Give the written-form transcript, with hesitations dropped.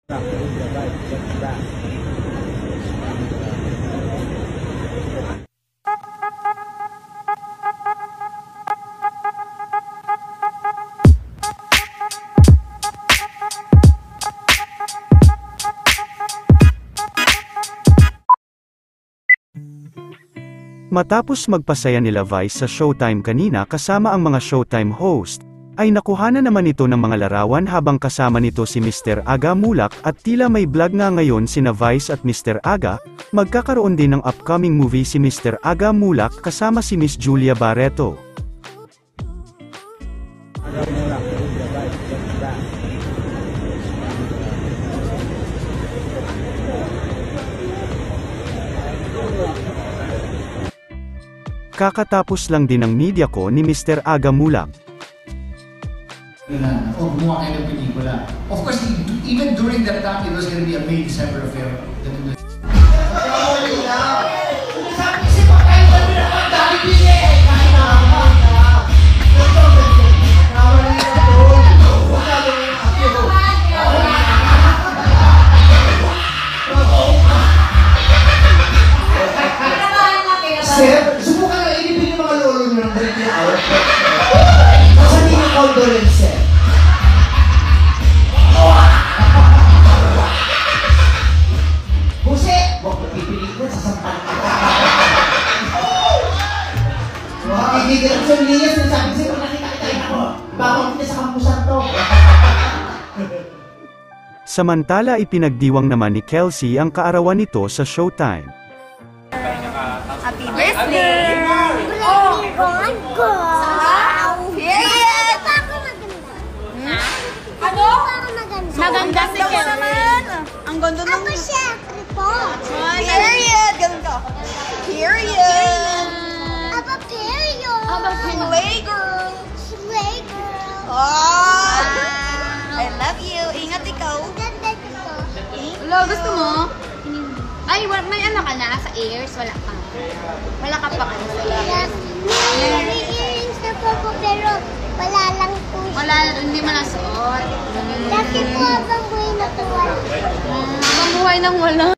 Matapos magpasaya nila Vice sa Showtime kanina kasama ang mga Showtime host, ay nakuhanan naman ito ng mga larawan habang kasama nito si Mr. Aga Mulak at tila may vlog nga ngayon sina Vice at Mr. Aga. Magkakaroon din ng upcoming movie si Mr. Aga Mulak kasama si Miss Julia Barreto. Kakatapos lang din ng media ko ni Mr. Aga Mulak. Gumawa kayo ng pelikula. Of course, even during that time, it was going to be a May December affair. Sir, subukan na inipin yung mga lolo nyo ng birthday hour. Sasabihin yung condolence, sir. Jose! Huwag mo pipiliin ko, sasampan ka. Hindi ka lang sa linya, sinasabi sa'yo, pag nakita-kitain ako, bawang kita sa kampusan to. Samantala ipinagdiwang naman ni Kelsey ang kaarawan nito sa Showtime. Happy birthday! Oh, God, God! Period! Hindi pa ako maganda. Ano? Maganda si Kelsey. Ang ganda ng... Ako syempre po. Period! Ganun ka. Period! Aba, period! Aba, slay girl! Slay girl! Oh! I love you! Ingat ikaw! Ganda dito. Hello, gusto mo? Ay, may anak ka na sa ears? Wala ka. Wala ka pa kayo. May earrings na po pero wala lang po. Wala, hindi mo nasuot. Dati po habang buhay na po wala. Habang buhay nang wala.